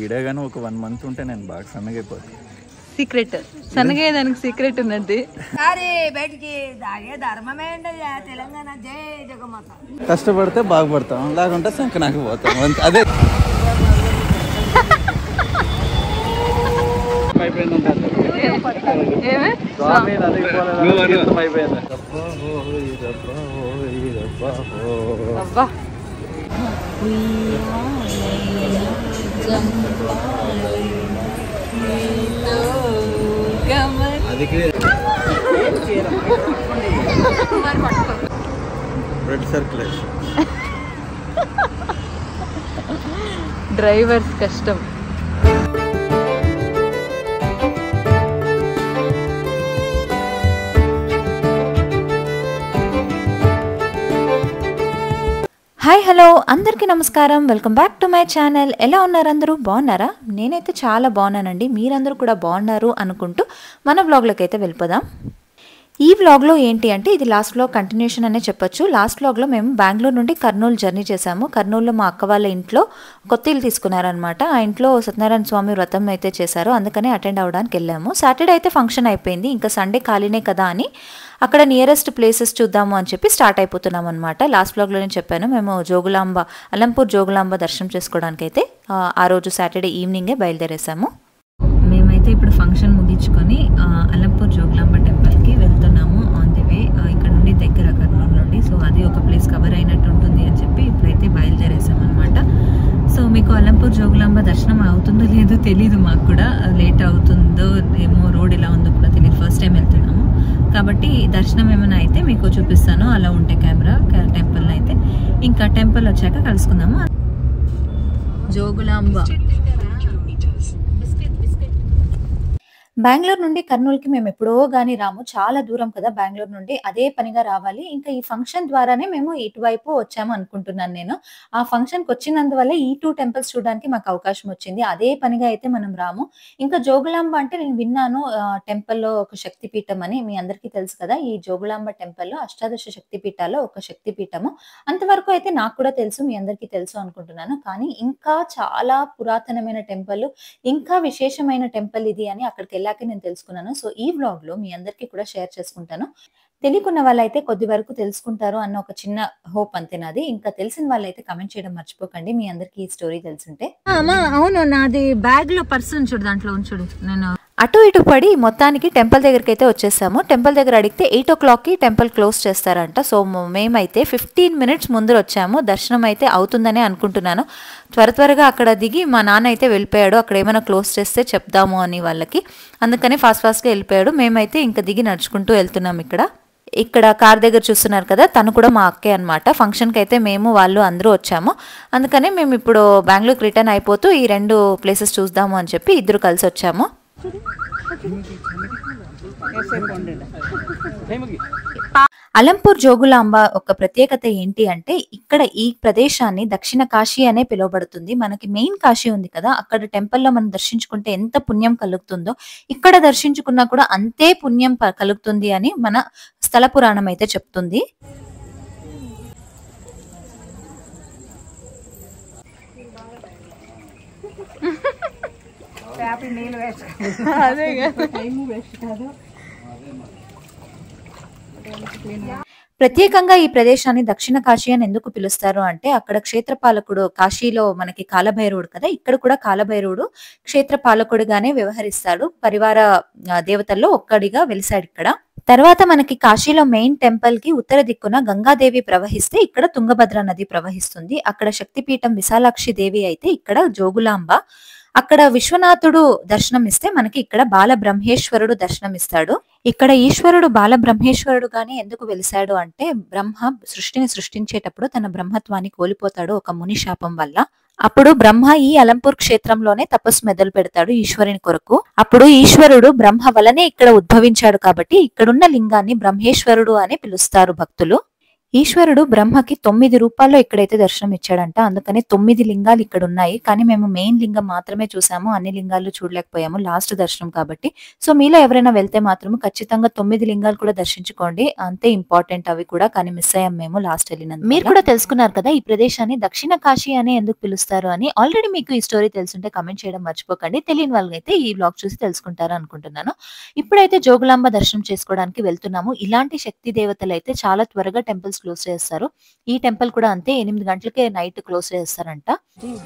ఈడే కానీ ఒక 1 మంత్ ఉంటే నేను బాగా సన్నగా అయిపోతాను. సీక్రెట్ సన్నగా దానికి సీక్రెట్ ఉన్నది. తెలంగాణ జై జగమాత. కష్టపడితే బాగుపడతాం, లేకుంటే సంకనాకి పోతాం. అదే బ్లడ్ సర్క్యులేషన్. డ్రైవర్స్ కష్టం. హాయ్ హలో అందరికీ నమస్కారం, welcome back to my channel. ఎలా ఉన్నారు అందరూ? బాగున్నారా? నేనైతే చాలా బాగున్నానండి. మీరందరూ కూడా బాగున్నారు అనుకుంటూ మన వ్లాగ్లోకి అయితే వెళ్ళిపోదాం. ఈ వ్లాగ్లో ఏంటి అంటే ఇది లాస్ట్ వ్లాగ్ కంటిన్యూషన్ అనే చెప్పొచ్చు. లాస్ట్ వ్లాగ్లో మేము బెంగళూరు నుండి కర్నూలు జర్నీ చేసాము. కర్నూలులో మా అక్క వాళ్ళ ఇంట్లో కొత్త ఇల్లు తీసుకున్నారనమాట. ఆ ఇంట్లో సత్యనారాయణ స్వామి వ్రతం అయితే చేశారు, అందుకనే అటెండ్ అవ్వడానికి వెళ్ళాము. సాటర్డే అయితే ఫంక్షన్ అయిపోయింది, ఇంకా సండే ఖాళీనే కదా అని అక్కడ నియరెస్ట్ ప్లేసెస్ చూద్దాము అని చెప్పి స్టార్ట్ అయిపోతున్నాం అనమాట. లాస్ట్ వ్లాగ్లో నేను చెప్పాను, మేము జోగులాంబ అలంపూర్ జోగులాంబ దర్శనం చేసుకోవడానికి అయితే ఆ రోజు సాటర్డే ఈవినింగే బయలుదేరేసాము. మేమైతే ఇప్పుడు ఫంక్షన్ ముగించుకొని అలంపూర్ జోగులాంబ టెంపుల్కి వెళ్తున్నాము. ఆన్ ది వే ఇక్కడ నుండి దగ్గర కర్నూలు నుండి, సో అది ఒక ప్లేస్ కవర్ అయినట్టు ఉంటుంది అని చెప్పి ఇప్పుడైతే బయలుదేరేసాం అనమాట. సో మీకు అలంపూర్ జోగులాంబ దర్శనం అవుతుందో లేదో తెలీదు, మాకు కూడా లేట్ అవుతుందో ఏమో, రోడ్ ఎలా ఉందో కూడా తెలియదు, ఫస్ట్ టైం వెళ్తున్నాము కాబట్టి దర్శనం ఏమైనా అయితే మీకు చూపిస్తాను. అలా ఉంటే కెమెరా టెంపుల్ అయితే ఇంకా టెంపుల్ వచ్చాక కలుసుకుందాము. జోగులాంబ బెంగళూరు నుండి కర్నూలుకి మేము ఎప్పుడో గానీ రాము, చాలా దూరం కదా బెంగళూరు నుండి, అదే పనిగా రావాలి. ఇంకా ఈ ఫంక్షన్ ద్వారానే మేము ఇటువైపు వచ్చాము అనుకుంటున్నాను నేను. ఆ ఫంక్షన్కి వచ్చినందువల్ల ఈ 2 టెంపుల్స్ చూడడానికి మాకు అవకాశం వచ్చింది. అదే పనిగా అయితే మనం రాము. ఇంకా జోగులాంబ అంటే నేను విన్నాను టెంపుల్లో ఒక శక్తిపీఠం అని, మీ అందరికీ తెలుసు కదా. ఈ జోగులాంబ టెంపుల్లో అష్టాదశ శక్తిపీఠాల్లో ఒక శక్తిపీఠము. అంతవరకు అయితే నాకు కూడా తెలుసు, మీ అందరికీ తెలుసు అనుకుంటున్నాను. కానీ ఇంకా చాలా పురాతనమైన టెంపుల్, ఇంకా విశేషమైన టెంపుల్ ఇది అని అక్కడికి వెళ్ళాక నేను తెలుసుకున్నాను. సో ఈ వ్లాగ్ లో మీ అందరికీ కూడా షేర్ చేసుకుంటాను. తెలియకున్న వాళ్ళైతే కొద్ది వరకు తెలుసుకుంటారు అన్న ఒక చిన్న హోప్ అంతే నాది. ఇంకా తెలిసిన వాళ్ళైతే కమెంట్ చేయడం మర్చిపోకండి, మీ అందరికి ఈ స్టోరీ తెలుసుంటే. అవును, నాది బ్యాగ్ లో పర్సన్ చూడు, దాంట్లో ఉంచుడు. నేను అటు ఇటు పడి మొత్తానికి టెంపుల్ దగ్గరికి అయితే వచ్చేసాము. టెంపుల్ దగ్గర అడిగితే 8 o'clockకి టెంపుల్ క్లోజ్ చేస్తారంట. సో మేమైతే 15 minutes ముందు వచ్చాము. దర్శనం అయితే అవుతుందనే అనుకుంటున్నాను. త్వరగా అక్కడ దిగి మా నాన్న అయితే వెళ్ళిపోయాడు, అక్కడ ఏమైనా క్లోజ్ చేస్తే చెప్దాము అని వాళ్ళకి, అందుకని ఫాస్ట్గా వెళ్ళిపోయాడు. మేమైతే ఇంకా దిగి నడుచుకుంటూ వెళ్తున్నాం. ఇక్కడ కార్ దగ్గర చూస్తున్నారు కదా, తను కూడా మా అక్కే అనమాట. ఫంక్షన్కి అయితే మేము వాళ్ళు అందరూ వచ్చాము, అందుకని మేము ఇప్పుడు బెంగళూరుకి రిటర్న్ అయిపోతూ ఈ 2 ప్లేసెస్ చూద్దాము అని చెప్పి ఇద్దరు కలిసి వచ్చాము. అలంపూర్ జోగులాంబ ఒక ప్రత్యేకత ఏంటి అంటే ఇక్కడ ఈ ప్రదేశాన్ని దక్షిణ కాశీ అనే పిలువబడుతుంది. మనకి మెయిన్ కాశీ ఉంది కదా, అక్కడ టెంపుల్లో మనం దర్శించుకుంటే ఎంత పుణ్యం కలుగుతుందో ఇక్కడ దర్శించుకున్నా కూడా అంతే పుణ్యం కలుగుతుంది అని మన స్థల పురాణం అయితే చెప్తుంది. ప్రత్యేకంగా ఈ ప్రదేశాన్ని దక్షిణ కాశీ అని ఎందుకు పిలుస్తారు అంటే అక్కడ క్షేత్రపాలకుడు, కాశీలో మనకి కాలభైరవుడు కదా, ఇక్కడ కూడా కాలభైరవుడు క్షేత్రపాలకుడిగానే వ్యవహరిస్తాడు. పరివార దేవతల్లో ఒక్కడిగా వెలిసాడు ఇక్కడ. తర్వాత మనకి కాశీలో మెయిన్ టెంపుల్ కి ఉత్తర దిక్కున గంగాదేవి ప్రవహిస్తే ఇక్కడ తుంగభద్ర నది ప్రవహిస్తుంది. అక్కడ శక్తిపీఠం విశాలాక్షి దేవి అయితే ఇక్కడ జోగులాంబ. అక్కడ విశ్వనాథుడు దర్శనం ఇస్తే మనకి ఇక్కడ బాలబ్రహ్మేశ్వరుడు దర్శనం ఇస్తాడు. ఇక్కడ ఈశ్వరుడు బాలబ్రహ్మేశ్వరుడుగానే ఎందుకు వెలిశాడు అంటే బ్రహ్మ సృష్టిని సృష్టించేటప్పుడు తన బ్రహ్మత్వాన్ని కోల్పోతాడు ఒక ముని శాపం వల్ల. అప్పుడు బ్రహ్మ ఈ అలంపూర్ క్షేత్రంలోనే తపస్సు మొదలు పెడతాడు ఈశ్వరుని కొరకు. అప్పుడు ఈశ్వరుడు బ్రహ్మ వలనే ఇక్కడ ఉద్భవించాడు కాబట్టి ఇక్కడున్న లింగాన్ని బ్రహ్మేశ్వరుడు అని పిలుస్తారు భక్తులు. ఈశ్వరుడు బ్రహ్మకి 9 రూపాల్లో ఇక్కడైతే దర్శనం ఇచ్చాడంట. అందుకని 9 లింగాలు ఇక్కడ ఉన్నాయి. కానీ మేము మెయిన్ లింగం మాత్రమే చూసాము. అన్ని లింగాలు చూడలేకపోయాము లాస్ట్ దర్శనం కాబట్టి. సో మీలో ఎవరైనా వెళ్తే మాత్రం ఖచ్చితంగా 9 లింగాలు కూడా దర్శించుకోండి. అంతే ఇంపార్టెంట్ అవి కూడా. కానీ మిస్ అయ్యాం మేము లాస్ట్ వెళ్ళినందుకు. మీరు కూడా తెలుసుకున్నారు కదా ఈ ప్రదేశాన్ని దక్షిణ కాశీ అని ఎందుకు పిలుస్తారు అని. ఆల్రెడీ మీకు ఈ స్టోరీ తెలుసుంటే కమెంట్ చేయడం మర్చిపోకండి. తెలియని వాళ్ళైతే ఈ వ్లాగ్ చూసి తెలుసుకుంటారు అనుకుంటున్నాను. ఇప్పుడైతే జోగులాంబ దర్శనం చేసుకోవడానికి వెళ్తున్నాము. ఇలాంటి శక్తి దేవతలు అయితే చాలా త్వరగా టెంపుల్స్ క్లోజ్ చేస్తారు. ఈ టెంపుల్ కూడా అంతే 8 గంటలకే నైట్ క్లోజ్ చేస్తారంట.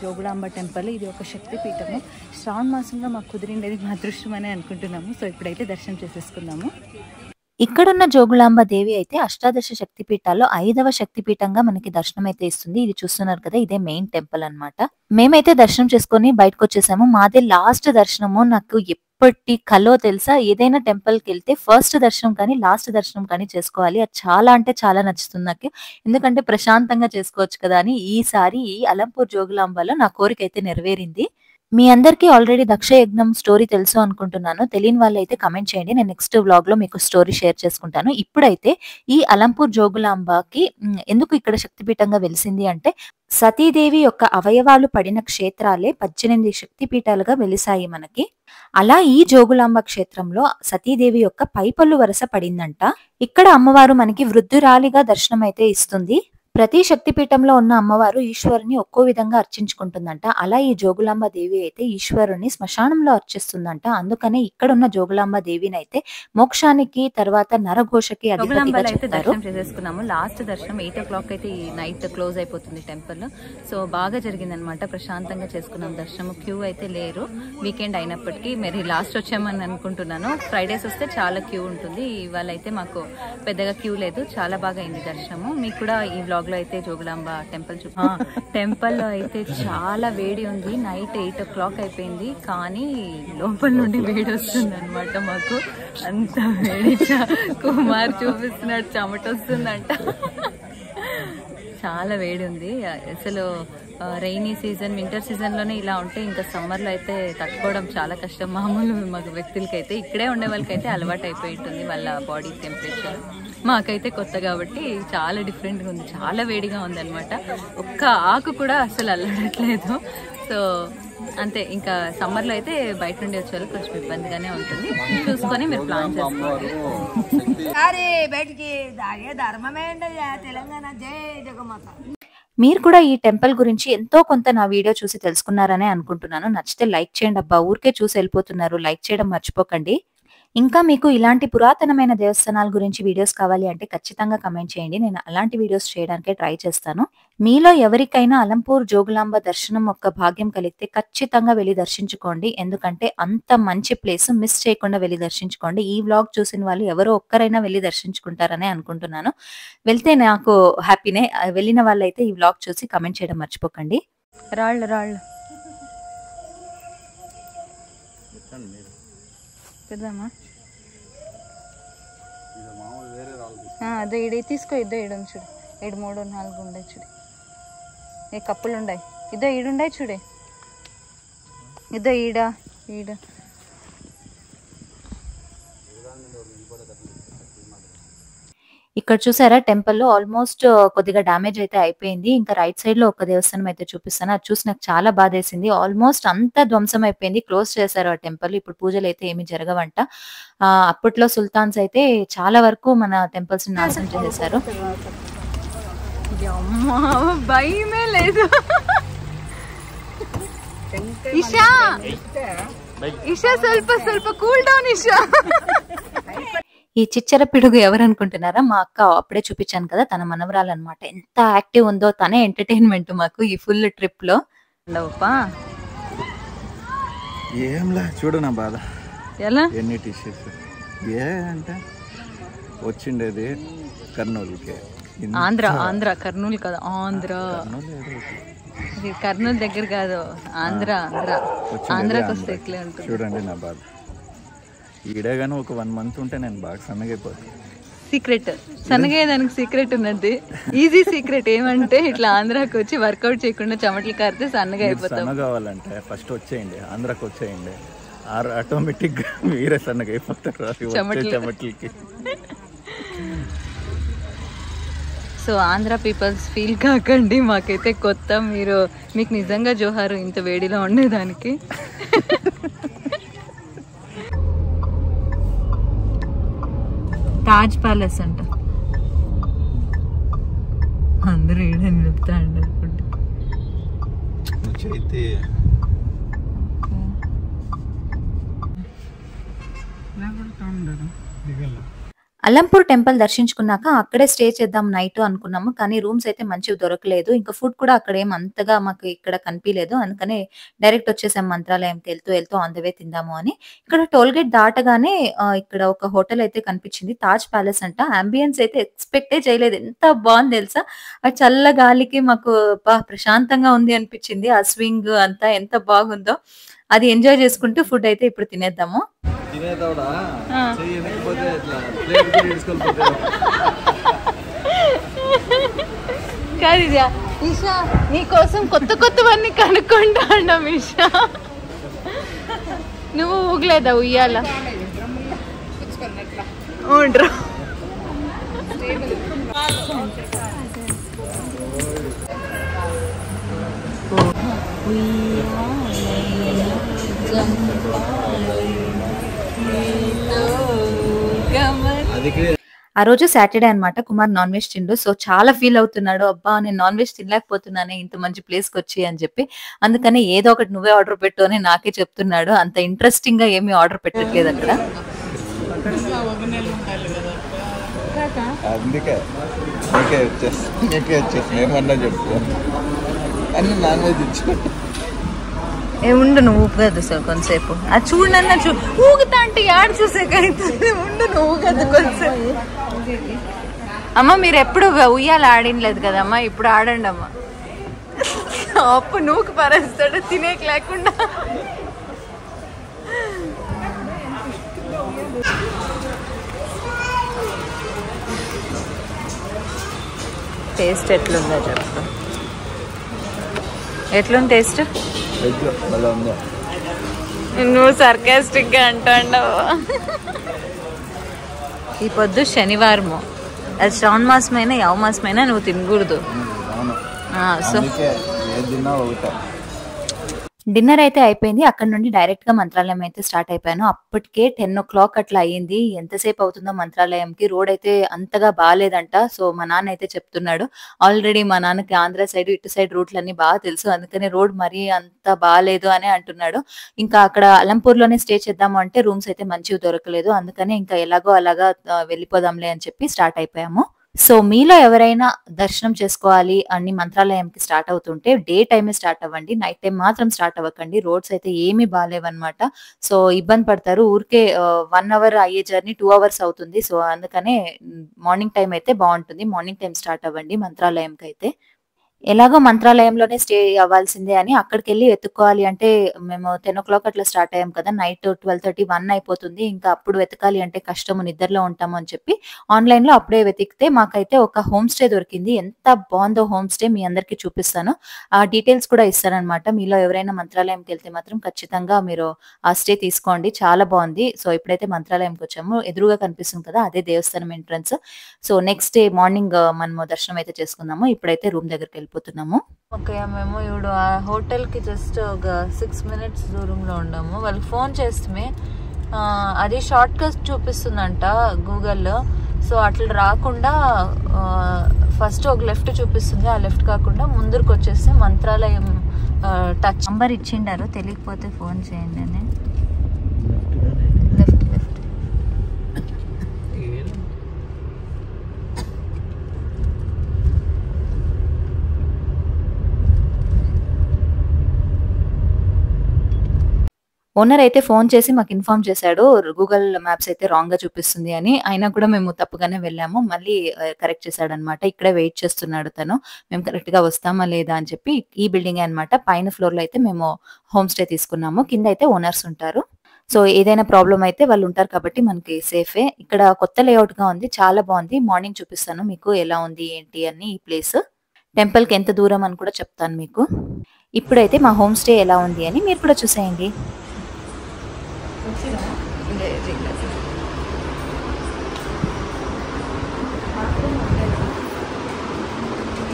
జోగులాంబ టెంపుల్ ఇది ఒక శక్తి పీఠము. శ్రావణ మాసంలో మాకు కుదిరిండేది మా అదృష్టం అని అనుకుంటున్నాము. సో ఇప్పుడైతే దర్శనం చేసేసుకుందాము. ఇక్కడున్న జోగులాంబ దేవి అయితే అష్టాదశ శక్తి పీఠాల్లో 5వ శక్తి పీఠంగా మనకి దర్శనం అయితే ఇస్తుంది. ఇది చూస్తున్నారు కదా, ఇదే మెయిన్ టెంపుల్ అన్నమాట. మేమైతే దర్శనం చేసుకొని బయటకు వచ్చేసాము. మాదే లాస్ట్ దర్శనము. నాకు ఎప్పటి కలో తెలుసా, ఏదైనా టెంపుల్కి వెళ్తే ఫస్ట్ దర్శనం కానీ లాస్ట్ దర్శనం కానీ చేసుకోవాలి. అది చాలా అంటే చాలా నచ్చుతుంది నాకు. ఎందుకంటే ప్రశాంతంగా చేసుకోవచ్చు కదా అని ఈసారి ఈ అలంపూర్ జోగులాంబలో నా కోరిక అయితే నెరవేరింది. మీ అందరికీ ఆల్రెడీ దక్ష యజ్ఞం స్టోరీ తెలుసు అనుకుంటున్నాను. తెలియని వాళ్ళైతే కమెంట్ చేయండి. నేను నెక్స్ట్ వ్లాగ్ లో మీకు స్టోరీ షేర్ చేసుకుంటాను. ఇప్పుడైతే ఈ అలంపూర్ జోగులాంబకి ఎందుకు ఇక్కడ శక్తిపీఠంగా వెలిసింది అంటే, సతీదేవి యొక్క అవయవాలు పడిన క్షేత్రాలే 18 శక్తిపీఠాలుగా వెలిసాయి మనకి. అలా ఈ జోగులాంబ క్షేత్రంలో సతీదేవి యొక్క పైపల్లు వరస పడిందంట. ఇక్కడ అమ్మవారు మనకి వృద్ధురాలిగా దర్శనం అయితే ఇస్తుంది. ప్రతి శక్తిపీఠంలో ఉన్న అమ్మవారు ఈశ్వరుని ఒక్కో విధంగా అర్చించుకుంటుందంట. అలా ఈ జోగులాంబ దేవి అయితే ఈశ్వరుని శ్మశానంలో అర్చిస్తుందంట. అందుకనే ఇక్కడ ఉన్న జోగులాంబ దేవిని అయితే మోక్షానికి తర్వాత నరఘోషకి అధిపతిగా చెప్తారు. చేసేసుకున్నాము. లాస్ట్ దర్శనం 8 o'clock అయితే ఈ నైట్ క్లోజ్ అయిపోతుంది టెంపుల్. సో బాగా జరిగింది అనమాట. ప్రశాంతంగా చేసుకున్నాం దర్శనం. క్యూ అయితే లేరు, వీకెండ్ అయినప్పటికీ. మరి లాస్ట్ వచ్చామని అనుకుంటున్నాను. ఫ్రైడేస్ వస్తే చాలా క్యూ ఉంటుంది. ఇవాళ అయితే మాకు పెద్దగా క్యూ లేదు. చాలా బాగా అయింది దర్శనము. మీకు కూడా ఈ వ్లాగ్ లో అయితే జోగులాంబ టెంపుల్ టెంపుల్ లో అయితే చాలా వేడి ఉంది. నైట్ 8 o'clock అయిపోయింది. కానీ లోపల నుండి వేడి వస్తుంది అనమాట. మాకు అంత వేడి కుమార్ చూపిస్తున్నాడు, చెమట వస్తుందంట. చాలా వేడి ఉంది అసలు. రైనీ సీజన్, వింటర్ సీజన్ లోనే ఇలా ఉంటే ఇంకా సమ్మర్ లో అయితే తట్టుకోవడం చాలా కష్టం. మామూలు మాకు వ్యక్తులకైతే, ఇక్కడే ఉండే వాళ్ళకైతే అలవాటు అయిపోయి ఉంటుంది వాళ్ళ బాడీ టెంపరేచర్. మాకైతే కొత్త కాబట్టి చాలా డిఫరెంట్గా ఉంది. చాలా వేడిగా ఉంది అనమాట. ఒక్క ఆకు కూడా అసలు అల్లడట్లేదు. సో అంతే. ఇంకా సమ్మర్ లో అయితే బయట నుండి వచ్చే వాళ్ళకి కొంచెం ఇబ్బందిగానే ఉంటుంది. చూసుకొని మీరు ప్లాన్ చేసుకోవాలి. తెలంగాణ జై జగమాత. మీరు కూడా ఈ టెంపుల్ గురించి ఎంతో కొంత నా వీడియో చూసి తెలుసుకున్నారనే అనుకుంటున్నాను. నచ్చితే లైక్ చేయండి అబ్బా. ఊరికే చూసి వెళ్ళిపోతున్నారు, లైక్ చేయడం మర్చిపోకండి. ఇంకా మీకు ఇలాంటి పురాతనమైన దేవస్థానాల గురించి వీడియోస్ కావాలి అంటే ఖచ్చితంగా కమెంట్ చేయండి. నేను అలాంటి వీడియోస్ చేయడానికే ట్రై చేస్తాను. మీలో ఎవరికైనా అలంపూర్ జోగులాంబ దర్శనం ఒక్క భాగ్యం కలిగితే ఖచ్చితంగా వెళ్ళి దర్శించుకోండి. ఎందుకంటే అంత మంచి ప్లేస్, మిస్ చేయకుండా వెళ్ళి దర్శించుకోండి. ఈ వ్లాగ్ చూసిన వాళ్ళు ఎవరో ఒక్కరైనా వెళ్ళి దర్శించుకుంటారని అనుకుంటున్నాను. వెళ్తే నాకు హ్యాపీనే. వెళ్ళిన వాళ్ళైతే ఈ వ్లాగ్ చూసి కమెంట్ చేయడం మర్చిపోకండి. రాళ్ళు రాళ్ళు పెద్దమ్మా, అదే ఈడ తీసుకో. ఇద్దో ఈడని చూడు. 7, 3, 4 ఉండే చూడు. ఏ కప్పులు ఉన్నాయి. ఇద్దో ఈడుండాయి చూడే. ఇద్దో ఈడ ఈడ. ఇక్కడ చూసారా టెంపుల్లో ఆల్మోస్ట్ కొద్దిగా డ్యామేజ్ అయితే అయిపోయింది. ఇంకా రైట్ సైడ్ లో ఒక దేవస్థానం అయితే చూపిస్తాను. అది చూసి నాకు చాలా బాధేసింది. ఆల్మోస్ట్ అంతా ధ్వంసం అయిపోయింది. క్లోజ్ చేశారు ఆ టెంపుల్. ఇప్పుడు పూజలు అయితే ఏమి జరగవంట. అప్పట్లో సుల్తాన్స్ అయితే చాలా వరకు మన టెంపుల్స్ ని నాశనం చేసేసారు. భయమే లేదు. ఇషా ఇషా ಸ್ವಲ್ಪ ಸ್ವಲ್ಪ కూల్ డౌన్ ఇషా. ఈ చిచ్చర పిడుగు ఎవరు అనుకుంటున్నారా? మా అక్క. అప్పుడే చూపించాను కదా, తన మనవరాలు అనమాట. ఎంత యాక్టివ్ ఉందో, తనే ఎంటర్టైన్మెంట్ మాకు ఈ ఫుల్ ట్రిప్ లో. ఏంలా చూడు నా బాధ. ఎలా ఎన్ని టిష్యూస్ ఏ అంటే వచ్చిండేది కర్నూలుకి. ఆంధ్ర ఆంధ్ర కర్నూలు కదా, ఆంధ్ర. ఇది కర్నూలు దగ్గర కాదు, ఆంధ్ర. ఆంధ్ర ఆంధ్రాకి వస్తే ఎట్లే ఉంటుంది. చూడండి నా బాధ. ఈడే కానీ ఒక 1 month ఉంటే నేను బాగా సన్నగైపోతాను. సీక్రెట్ సన్నగయ్యేదానికి సీక్రెట్ ఉన్నది. ఈజీ సీక్రెట్ ఏమంటే ఇట్లా ఆంధ్రాకి వచ్చి వర్కౌట్ చేయకుండా చెమటలు కారితే సన్నగా అయిపోతాం. సన్న కావాలంటే ఫస్ట్ వచ్చేయండి, ఆంధ్రాకి వచ్చేయండి. ఆటోమేటిక్ గా మీరే సన్నగా అయిపోతారు చెమటలకి. సో ఆంధ్ర పీపుల్స్ ఫీల్ కాకండి, మాకైతే కొత్త. మీకు నిజంగా జోహారు ఇంత వేడిలో ఉండేదానికి. తాజ్ ప్యాలెస్ అంట, అందరూ ఏడని నిలుపుతా అంటారు. అలంపూర్ టెంపుల్ దర్శించుకున్నాక అక్కడే స్టే చేద్దాం నైట్ అనుకున్నాము, కానీ రూమ్స్ అయితే మంచివి దొరకలేదు. ఇంకా ఫుడ్ కూడా అక్కడ ఏం అంతగా మాకు ఇక్కడ కనిపించలేదు, అందుకనే డైరెక్ట్ వచ్చేసాం మంత్రాలయంకి. వెళ్తూ ఆన్ ద వే తిందాము అని. ఇక్కడ టోల్ గేట్ దాటగానే ఇక్కడ ఒక హోటల్ అయితే కనిపించింది, తాజ్ ప్యాలెస్ అంట. అంబియన్స్ అయితే ఎక్స్పెక్టే చేయలేదు, ఎంత బాగుంది తెలుసా. ఆ చల్ల గాలికి మాకు ప్రశాంతంగా ఉంది అనిపించింది. ఆ స్వింగ్ అంతా ఎంత బాగుందో, అది ఎంజాయ్ చేసుకుంటూ ఫుడ్ అయితే ఇప్పుడు తినేద్దాము. కాదు ఈషా, నీకోసం కొత్తవన్నీ కనుక్కుంటా ఉన్నాం. ఈషా, నువ్వు ఊగలేదా ఉయ్యాల? ఊండ్రా. ఆ రోజు సాటర్డే అనమాట. కుమార్ నాన్ వెజ్ తిండు, సో చాలా ఫీల్ అవుతున్నాడు. అబ్బా నేను నాన్ వెజ్ తినలేకపోతున్నానే ఇంత మంచి ప్లేస్కి వచ్చి అని చెప్పి. అందుకని ఏదో ఒకటి నువ్వే ఆర్డర్ పెట్టు అని నాకే చెప్తున్నాడు. అంత ఇంట్రెస్టింగ్ గా ఏమీ ఆర్డర్ పెట్టట్లేదు అక్కడ. ఉండు నువ్వు ఊగదు సార్ కొంతసేపు. అది చూడన్నా ఊగుతా అంటే యాడ్ చూసేకైతుంది. ఉండు నువ్వు ఊగదు కొంతసేపు. అమ్మ మీరు ఎప్పుడు ఉయ్యాల ఆడినలేదు కదమ్మా, ఇప్పుడు ఆడండి అమ్మ. అప్పు నువ్వుకు పరేస్తాడు తినేకి లేకుండా. టేస్ట్ ఎట్లుందో చెప్పు. ఎట్లుంది టేస్ట్? నువ్వు సర్కాస్టిక్ గా అంటాండవు. ఈ పొద్దు శనివారము, అది శ్రావణ మాసమైనా యవ మాసమైనా నువ్వు తినకూడదు. సో డిన్నర్ అయితే అయిపోయింది. అక్కడ నుండి డైరెక్ట్ గా మంత్రాలయం అయితే స్టార్ట్ అయిపోయాను. అప్పటికే 10 o'clock అట్లా అయ్యింది. ఎంతసేపు అవుతుందో మంత్రాలయంకి. రోడ్ అయితే అంతగా బాగాలేదంట. సో మా నాన్న అయితే చెప్తున్నాడు, ఆల్రెడీ మా నాన్నకి ఆంధ్ర సైడ్ ఇటు సైడ్ రూట్లన్నీ బాగా తెలుసు, అందుకని రోడ్ మరీ అంత బాగాలేదు అని అంటున్నాడు. ఇంకా అక్కడ అలంపూర్ లోనే స్టే చేద్దాము అంటే రూమ్స్ అయితే మంచివి దొరకలేదు, అందుకని ఇంకా ఎలాగో అలాగా వెళ్ళిపోదాంలే అని చెప్పి స్టార్ట్ అయిపోయాము. సో మీలో ఎవరైనా దర్శనం చేసుకోవాలి అని మంత్రాలయంకి స్టార్ట్ అవుతుంటే డే టైమే స్టార్ట్ అవ్వండి, నైట్ టైం మాత్రం స్టార్ట్ అవ్వకండి. రోడ్స్ అయితే ఏమీ బాగాలేవన్నమాట. సో ఇబ్బంది పడతారు. ఊరికే 1 hour అయ్యే జర్నీ 2 hours అవుతుంది. సో అందుకనే మార్నింగ్ టైం అయితే బాగుంటుంది. మార్నింగ్ టైం స్టార్ట్ అవ్వండి మంత్రాలయంకి అయితే. ఎలాగో మంత్రాలయంలోనే స్టే అవ్వాల్సిందే అని అక్కడికి వెళ్ళి వెతుక్కోవాలి అంటే మేము 10 o'clock అట్లా స్టార్ట్ అయ్యాం కదా, నైట్ 12:30, 1 అయిపోతుంది. ఇంకా అప్పుడు వెతకాలి అంటే కష్టము, నిద్రలో ఉంటాము అని చెప్పి ఆన్లైన్ లో అప్పుడే వెతికితే మాకైతే ఒక హోమ్ స్టే దొరికింది. ఎంత బాగుందో హోమ్ స్టే మీ అందరికి చూపిస్తాను. ఆ డీటెయిల్స్ కూడా ఇస్తానన్నమాట. మీలో ఎవరైనా మంత్రాలయంకి వెళ్తే మాత్రం ఖచ్చితంగా మీరు ఆ స్టే తీసుకోండి, చాలా బాగుంది. సో ఇప్పుడైతే మంత్రాలయంకి వచ్చాము, ఎదురుగా కనిపిస్తుంది కదా అదే దేవస్థానం entrance. So next day morning మనము దర్శనం అయితే చేసుకుందాము. ఇప్పుడైతే రూమ్ దగ్గరికి వెళ్ళిపోతున్నాము. ఓకే, మేము ఇప్పుడు ఆ హోటల్ కి జస్ట్ ఒక 6 minutes దూరంలో ఉన్నాము. వాళ్ళకి ఫోన్ చేస్తే అది షార్ట్ కట్ చూపిస్తుందంట గూగుల్లో. సో అట్లా రాకుండా ఫస్ట్ ఒక లెఫ్ట్ చూపిస్తుంది, ఆ లెఫ్ట్ కాకుండా ముందరికి వచ్చేస్తే మంత్రాలయం టచ్ నంబర్ ఇచ్చిండారు, తెలియకపోతే ఫోన్ చేయండి అని. లెఫ్ట్ లెఫ్ట్ ఓనర్ అయితే ఫోన్ చేసి మాకు ఇన్ఫార్మ్ చేశాడు, గూగుల్ మ్యాప్స్ అయితే రాంగ్ గా చూపిస్తుంది అని. అయినా కూడా మేము తప్పుగానే వెళ్ళాము, మళ్ళీ కరెక్ట్ చేశాడు అనమాట. ఇక్కడే వెయిట్ చేస్తున్నాడు తను, మేము కరెక్ట్ గా వస్తామా లేదా అని చెప్పి. ఈ బిల్డింగ్ అనమాట. పైన ఫ్లోర్ లో అయితే మేము హోమ్ స్టే తీసుకున్నాము, కింద అయితే ఓనర్స్ ఉంటారు. సో ఏదైనా ప్రాబ్లం అయితే వాళ్ళు ఉంటారు కాబట్టి మనకి సేఫే. ఇక్కడ కొత్త లేఅవుట్ గా ఉంది, చాలా బాగుంది. మార్నింగ్ చూపిస్తాను మీకు ఎలా ఉంది ఏంటి అని. ఈ ప్లేస్ టెంపుల్ కి ఎంత దూరం అని కూడా చెప్తాను మీకు. ఇప్పుడైతే మా హోమ్ స్టే ఎలా ఉంది అని మీరు కూడా చూసేయండి.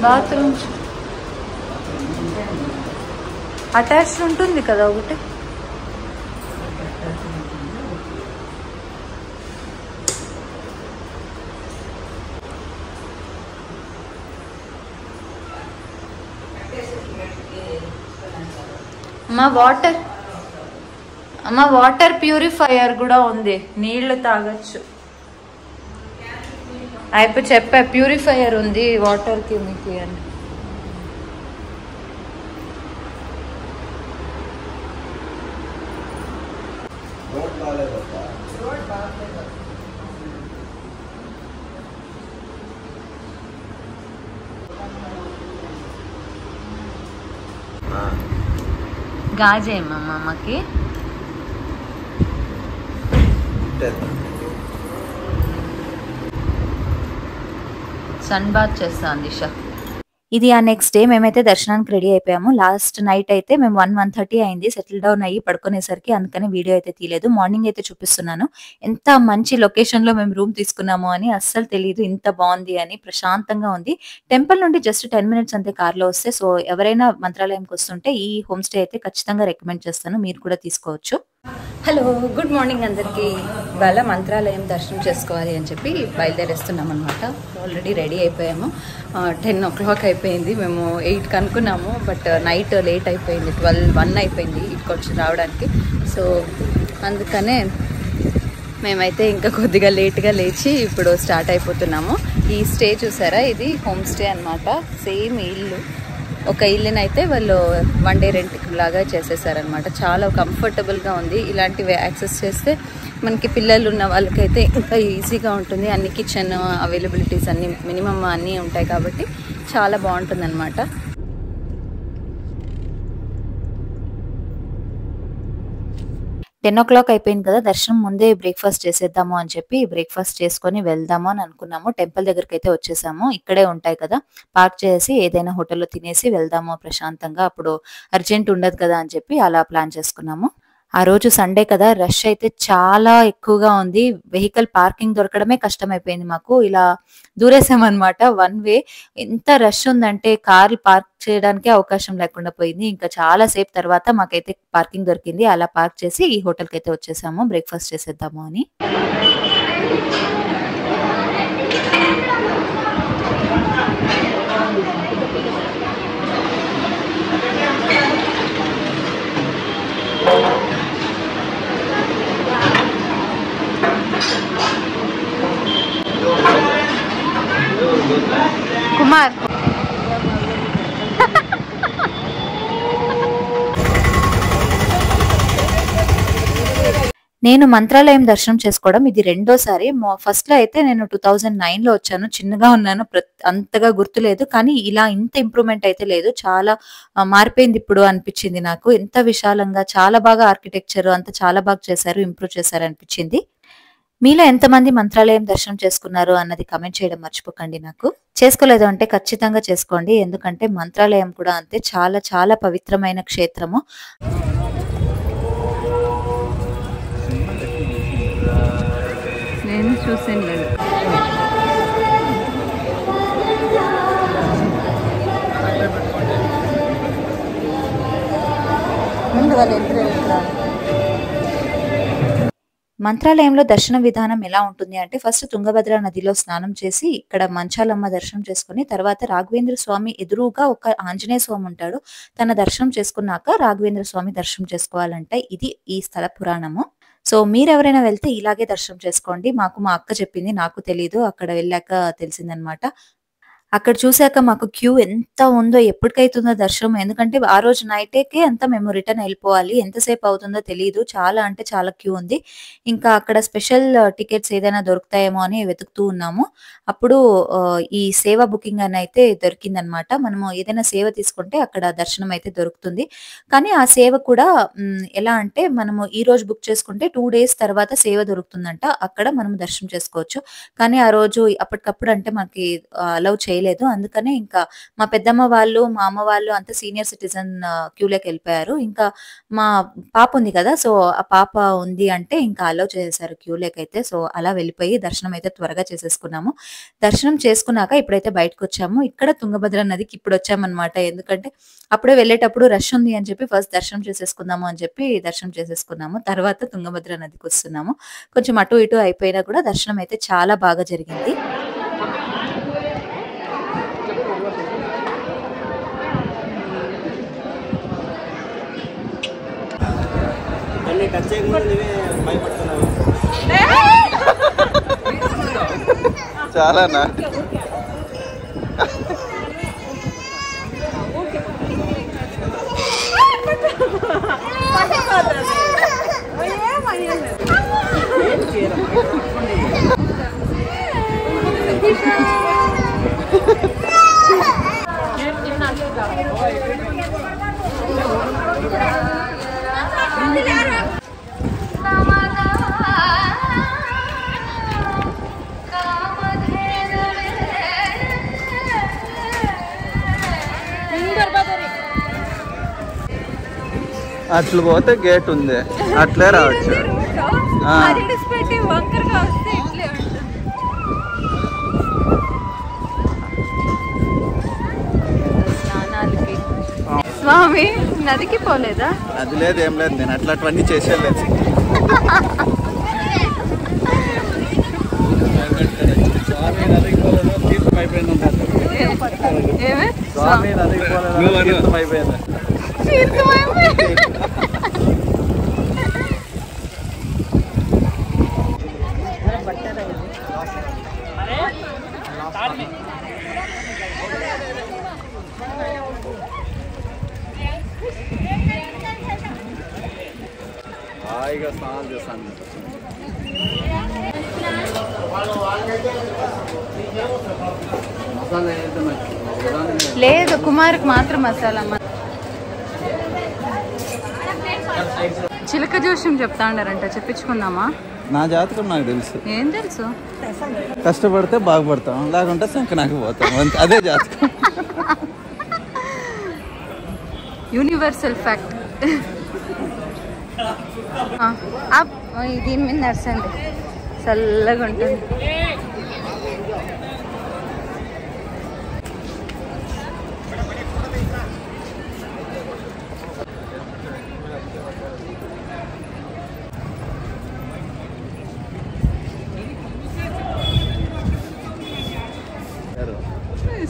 బాత్రూమ్ అటాచ్డ్ ఉంటుంది కదా ఒకటి. అమ్మ వాటర్ ప్యూరిఫైయర్ కూడా ఉంది, నీళ్లు తాగొచ్చు. అయిపోయి చెప్పా ప్యూరిఫైయర్ ఉంది వాటర్కి మీకు అని. గాజేమ్మా అమ్మకి సన్ బాత్ చేస్తాను దిశ. ఇది ఆ నెక్స్ట్ డే మేమైతే దర్శనానికి రెడీ అయిపోయాము. లాస్ట్ నైట్ అయితే మేము 1:30 అయింది సెటిల్ డౌన్ అయ్యి పడుకునేసరికి, అందుకని వీడియో అయితే తీయలేదు. మార్నింగ్ అయితే చూపిస్తున్నాను. ఎంత మంచి లొకేషన్ లో మేము రూమ్ తీసుకున్నాము అని అస్సలు తెలియదు, ఇంత బాగుంది అని. ప్రశాంతంగా ఉంది. టెంపుల్ నుండి జస్ట్ 10 మినిట్స్ అంతే కార్లో వస్తే. సో ఎవరైనా మంత్రాలయంకి వస్తుంటే ఈ హోమ్ స్టే అయితే ఖచ్చితంగా రికమెండ్ చేస్తాను, మీరు కూడా తీసుకోవచ్చు. హలో, గుడ్ మార్నింగ్ అందరికీ. ఇవాళ మంత్రాలయం దర్శనం చేసుకోవాలి అని చెప్పి బయలుదేరేస్తున్నాం అనమాట. ఆల్రెడీ రెడీ అయిపోయాము. 10 o'clock అయిపోయింది. మేము 8కి అనుకున్నాము, బట్ నైట్ లేట్ అయిపోయింది. 1 అయిపోయింది ఇక్కడికి వచ్చి రావడానికి. సో అందుకనే మేమైతే ఇంకా కొద్దిగా లేట్గా లేచి ఇప్పుడు స్టార్ట్ అయిపోతున్నాము. ఈ స్టే చూసారా, ఇది హోమ్ స్టే అనమాట. సేమ్ ఇల్లు, ఒక ఇల్లునైతే వాళ్ళు 1 day రెంట్ లాగా చేసేసారనమాట. చాలా కంఫర్టబుల్గా ఉంది. ఇలాంటివి యాక్సెస్ చేస్తే మనకి పిల్లలు ఉన్న వాళ్ళకైతే ఇంకా ఈజీగా ఉంటుంది. అన్ని కిచెన్ అవైలబిలిటీస్ అన్నీ మినిమమ్ అన్నీ ఉంటాయి కాబట్టి చాలా బాగుంటుంది అనమాట. 10 o'clock అయిపోయింది కదా, దర్శనం ముందే బ్రేక్ఫాస్ట్ చేసేద్దాము అని చెప్పి బ్రేక్ఫాస్ట్ చేసుకొని వెళ్దాము అని అనుకున్నాము. టెంపుల్ దగ్గరికి అయితే వచ్చేసాము. ఇక్కడే ఉంటాయి కదా, పార్క్ చేసి ఏదైనా హోటల్లో తినేసి వెళ్దాము ప్రశాంతంగా, అప్పుడు అర్జెంట్ ఉండదు కదా అని చెప్పి అలా ప్లాన్ చేసుకున్నాము. ఆ రోజు సండే కదా, రష్ అయితే చాలా ఎక్కువగా ఉంది. వెహికల్ పార్కింగ్ దొరకడమే కష్టమైపోయింది మాకు. ఇలా దూరేసామన్నమాట 1 way. ఎంత రష్ ఉందంటే కార్లు పార్క్ చేయడానికే అవకాశం లేకుండా పోయింది. ఇంకా చాలా సేపు తర్వాత మాకైతే పార్కింగ్ దొరికింది. అలా పార్క్ చేసి ఈ హోటల్కి అయితే వచ్చేసాము బ్రేక్ఫాస్ట్ చేసేద్దాము అని. కుమార్ నేను మంత్రాలయం దర్శనం చేసుకోవడం ఇది రెండోసారి. ఫస్ట్ లో అయితే నేను 2009లో వచ్చాను, చిన్నగా ఉన్నాను, అంతగా గుర్తులేదు. కానీ ఇలా ఇంత ఇంప్రూవ్మెంట్ అయితే లేదు, చాలా మారిపోయింది ఇప్పుడు అనిపించింది నాకు. ఎంత విశాలంగా, చాలా బాగా ఆర్కిటెక్చర్ అంతా చాలా బాగా చేశారు, ఇంప్రూవ్ చేశారు అనిపించింది. మీలో ఎంతమంది మంత్రాలయం దర్శనం చేసుకున్నారు అన్నది కమెంట్ చేయడం మర్చిపోకండి. నాకు చేసుకోలేదు అంటే ఖచ్చితంగా చేసుకోండి, ఎందుకంటే మంత్రాలయం కూడా అంతే చాలా చాలా పవిత్రమైన క్షేత్రము. నేను చూసాను లేదు. ముందు వాళ్ళు మంత్రాలయంలో దర్శన విధానం ఎలా ఉంటుంది అంటే, ఫస్ట్ తుంగభద్ర నదిలో స్నానం చేసి ఇక్కడ మంచాలమ్మ దర్శనం చేసుకుని తర్వాత రాఘవేంద్ర స్వామి ఎదురుగా ఒక ఆంజనేయ స్వామి ఉంటాడు, తన దర్శనం చేసుకున్నాక రాఘవేంద్ర స్వామి దర్శనం చేసుకోవాలంటే ఇది ఈ స్థల పురాణము. సో మీరెవరైనా వెళ్తే ఇలాగే దర్శనం చేసుకోండి. మాకు మా అక్క చెప్పింది, నాకు తెలీదు, అక్కడ వెళ్ళాక తెలిసిందనమాట. అక్కడ చూసాక మాకు క్యూ ఎంత ఉందో, ఎప్పటికైతుందో దర్శనం, ఎందుకంటే ఆ రోజు నైటేకే అంతా మేము రిటర్న్ వెళ్ళిపోవాలి, ఎంతసేపు అవుతుందో తెలియదు, చాలా అంటే చాలా క్యూ ఉంది. ఇంకా అక్కడ స్పెషల్ టికెట్స్ ఏదైనా దొరుకుతాయేమో అని వెతుకుతూ ఉన్నాము. అప్పుడు ఈ సేవ బుకింగ్ అని అయితే దొరికిందనమాట. మనము ఏదైనా సేవ తీసుకుంటే అక్కడ దర్శనం అయితే దొరుకుతుంది. కానీ ఆ సేవ కూడా ఎలా అంటే, మనము ఈ రోజు బుక్ చేసుకుంటే 2 days తర్వాత సేవ దొరుకుతుందంట, అక్కడ మనం దర్శనం చేసుకోవచ్చు. కానీ ఆ రోజు అప్పటికప్పుడు అంటే మనకి అలౌ చేయలేదు. అందుకనే ఇంకా మా పెద్దమ్మ వాళ్ళు, మా అమ్మ వాళ్ళు అంతా సీనియర్ సిటిజన్ క్యూలోకెళ్ళిపోయారు. ఇంకా మా పాప ఉంది కదా! సో, ఆ పాప ఉంది అంటే ఇంకా అలౌ చేసేసారు క్యూలోకైతే. సో, అలా వెళ్ళిపోయి దర్శనం అయితే త్వరగా చేసేసుకున్నాము. దర్శనం చేసుకున్నాక ఇప్పుడైతే బయటకొచ్చాము. ఇక్కడ తుంగభద్ర నదికి ఇప్పుడొచ్చామనమాట. ఎందుకంటే అప్పుడే వెళ్ళేటప్పుడు రష్ ఉంది అని చెప్పి ఫస్ట్ దర్శనం చేసేసుకుందాము అని చెప్పి దర్శనం చేసేసుకున్నాము. తర్వాత తుంగభద్ర నదికొస్తున్నాము. కొంచెం అటు ఇటు అయిపోయినా కూడా దర్శనం అయితే చాలా బాగా జరిగింది. చాలానా? అట్లు పోతే గేట్ ఉంది, అట్లే రావచ్చు. స్వామి నదికి పోలేదా? అది లేదు, ఏం లేదు. నేను అట్లాంటివన్నీ చేసేలేదు. స్వామి నదికి పోలేదు, తీర్థం అయిపోయింది. స్వామి నదికి పోలేదు, తీర్థం అయిపోయింది. హాయిగా స్నానాలు చేస్తాను. లేదు, కుమార్కి మాత్రం మసాలా. చిలక జోష్యం చెప్తా ఉన్నారంట, చెప్పించుకుందామా? నా జాతకం నాకు తెలుసు. ఏం తెలుసు? కష్టపడితే బాగుపడతాం, లేకుంటే సంకనాకి పోతాం. అదే జాతకం. Universal fact. దీని మీద నడుసండి, చల్లగా ఉంటుంది.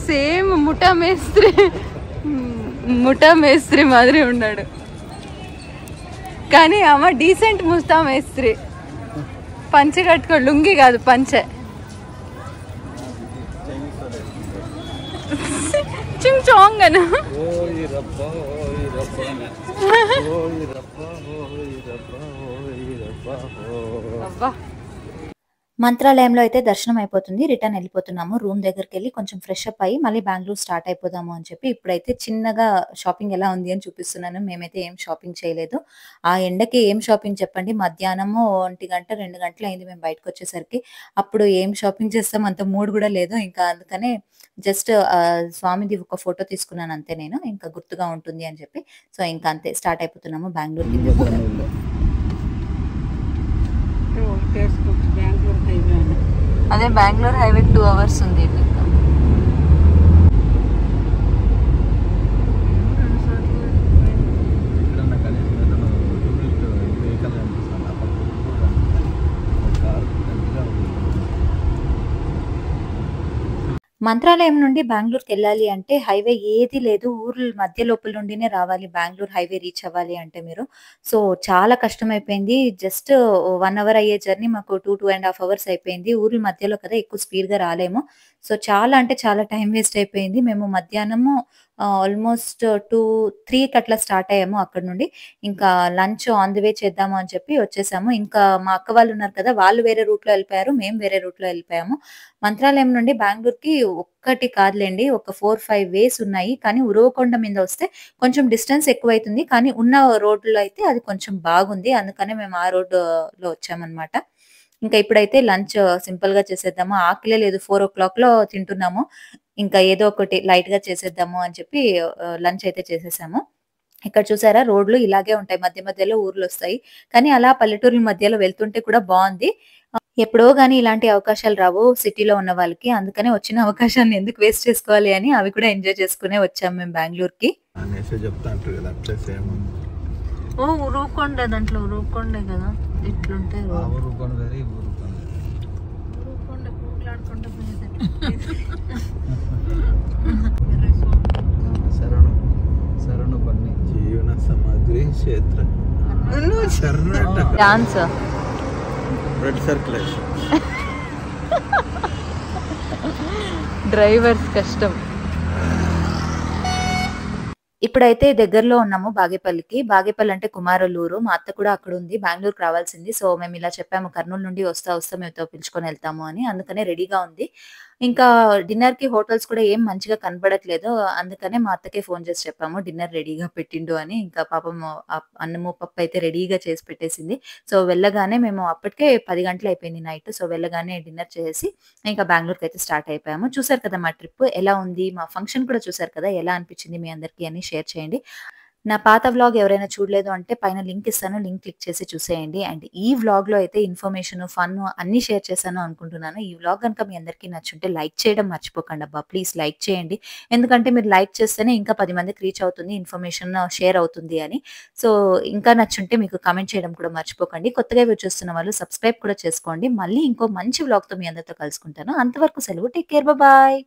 సేమ్ ముఠా మేస్త్రి మాదిరి ఉన్నాడు, కానీ అమ్మ డీసెంట్ ముఠా మేస్త్రి. పంచె కట్టుకో, లుంగి కాదు పంచె. చింగ్ అను. అబ్బా, మంత్రాలయంలో అయితే దర్శనం అయిపోతుంది. రిటర్న్ వెళ్ళిపోతున్నాము. రూమ్ దగ్గరికి వెళ్ళి కొంచెం ఫ్రెష్ అప్ అయ్యి మళ్ళీ బెంగళూరు స్టార్ట్ అయిపోదాము అని చెప్పి ఇప్పుడైతే చిన్నగా షాపింగ్ ఎలా ఉంది అని చూపిస్తున్నాను. మేమైతే ఏం షాపింగ్ చేయలేదు. ఆ ఎండకి ఏం షాపింగ్ చెప్పండి. మధ్యాహ్నము 1 గంట 2 గంటలు అయింది మేము బయటకు వచ్చేసరికి. అప్పుడు ఏం షాపింగ్ చేస్తాం, అంత మూడ్ కూడా లేదు. ఇంకా అందుకనే జస్ట్ స్వామిది ఒక ఫోటో తీసుకున్నాను అంతే నేను, ఇంకా గుర్తుగా ఉంటుంది అని చెప్పి. సో ఇంకా అంతే, స్టార్ట్ అయిపోతున్నాము బెంగళూరుకి. అదే బెంగళూరు హైవే 2 hours ఉంది. మంత్రాలయం నుండి బెంగళూరుకి వెళ్ళాలి అంటే హైవే ఏది లేదు, ఊర్ల మధ్య లోపల నుండినే రావాలి బెంగళూరు హైవే రీచ్ అవ్వాలి అంటే మీరు. సో చాలా కష్టమైపోయింది. జస్ట్ 1 hour అయ్యే జర్నీ మాకు 2.5 hours అయిపోయింది. ఊర్ల మధ్యలో కదా, ఎక్కువ స్పీడ్గా రాలేము. సో చాలా అంటే చాలా టైం వేస్ట్ అయిపోయింది. మేము మధ్యాహ్నము ఆల్మోస్ట్ 2-3కి అట్లా స్టార్ట్ అయ్యాము అక్కడ నుండి. ఇంకా లంచ్ ఆన్ ది వే చేద్దాము అని చెప్పి వచ్చేసాము. ఇంకా మా అక్క వాళ్ళు ఉన్నారు కదా, వాళ్ళు వేరే రూట్లో వెళ్ళిపోయారు, మేము వేరే రూట్లో వెళ్ళిపోయాము. మంత్రాలయం నుండి బెంగళూరుకి ఒక్కటి కాదులేండి, ఒక 4-5 వేస్ ఉన్నాయి. కానీ ఉరవకొండ మీద వస్తే కొంచెం డిస్టెన్స్ ఎక్కువైతుంది, కానీ ఉన్న రోడ్లో అయితే అది కొంచెం బాగుంది. అందుకనే మేము ఆ రోడ్లో వచ్చామన్నమాట. ఇంకా ఇప్పుడైతే లంచ్ సింపుల్ గా చేసేద్దాము. ఆకలే లేదు, 4 o'clockలో తింటున్నాము. ఇంకా ఏదో ఒకటి లైట్‌గా చేసేద్దాము అని చెప్పి లంచ్ అయితే చేసేసాము. ఇక్కడ చూసారా రోడ్లు ఇలాగే ఉంటాయి. మధ్య మధ్యలో ఊర్లొస్తాయి. కానీ అలా పల్లెటూరుల మధ్యలో వెళ్తుంటే కూడా బావుంది. ఎప్పుడో గాని ఇలాంటి అవకాశాలు రావు సిటీలో ఉన్న వాళ్ళకి. అందుకనే వచ్చిన అవకాశాన్ని ఎందుకు వేస్ట్ చేసుకోవాలి అని అవి కూడా ఎంజాయ్ చేసుకునే వచ్చాం మేము బెంగుళూరుకి. అనేసి చెప్తా అంటారు కదా, అట్లే సేమ్ ఓ రూకొండ దాంట్లో రూకొండే కదా ఇట్లుంటే ఊరుకొని వేరే ఊరుకొని రూకొండ కూట్లాడుకుంటూ శరణు పన్ని జీవన సామాగ్రి క్షేత్ర డాన్స్ బ్లడ్ సర్క్యులేషన్ డ్రైవర్స్ కష్టం. ఇప్పుడైతే దగ్గరలో ఉన్నాము బాగేపల్లికి. బాగేపల్లి అంటే కుమారులూరు. మా అత్త కూడా అక్కడ ఉంది. బెంగుళూరుకి రావాల్సింది. సో మేము ఇలా చెప్పాము కర్నూలు నుండి వస్తా మీతో పిలుచుకొని వెళ్తాము అని. అందుకనే రెడీగా ఉంది. ఇంకా డిన్నర్‌కి హోటల్స్ కూడా ఏం మంచిగా కనపడట్లేదు. అందుకనే మా అత్తకే ఫోన్ చేసి చెప్పాము డిన్నర్ రెడీగా పెట్టిండు అని. ఇంకా పాపం అన్నము, పప్పు అయితే రెడీగా చేసి పెట్టేసింది. సో వెళ్ళగానే మేము అప్పటికే 10 గంటలు అయిపోయింది నైట్. సో వెళ్ళగానే డిన్నర్ చేసేసి ఇంకా బెంగుళూరుకైతే స్టార్ట్ అయిపోయాము. చూసారు కదా మా ట్రిప్ ఎలా ఉంది? మా ఫంక్షన్ కూడా చూసారు కదా! ఎలా అనిపించింది మీ అందరికీ అని షేర్ చేయండి. నా పాత వ్లాగ్ ఎవరైనా చూడలేదు అంటే పైన లింక్ ఇస్తాను. లింక్ క్లిక్ చేసి చూసేయండి. అండ్ ఈ వ్లాగ్‌లో అయితే ఇన్ఫర్మేషన్, ఫన్ అన్నీ షేర్ చేశాను అనుకుంటున్నాను. ఈ వ్లాగ్ గనుక మీ అందరికీ నచ్చుంటే లైక్ చేయడం మర్చిపోకండి అబ్బా! ప్లీజ్ లైక్ చేయండి. ఎందుకంటే మీరు లైక్ చేస్తేనే ఇంకా 10 మందికి రీచ్ అవుతుంది. ఇన్ఫర్మేషన్ షేర్ అవుతుంది అని. సో ఇంకా నచ్చుంటే మీకు కామెంట్ చేయడం కూడా మర్చిపోకండి. కొత్తగా చూస్తున్న వాళ్ళు సబ్స్క్రైబ్ కూడా చేసుకోండి. మళ్ళీ ఇంకో మంచి వ్లాగ్‌తో మీ అందరితో కలుసుకుంటాను. అంతవరకు సెలవు. Take care. బాయ్.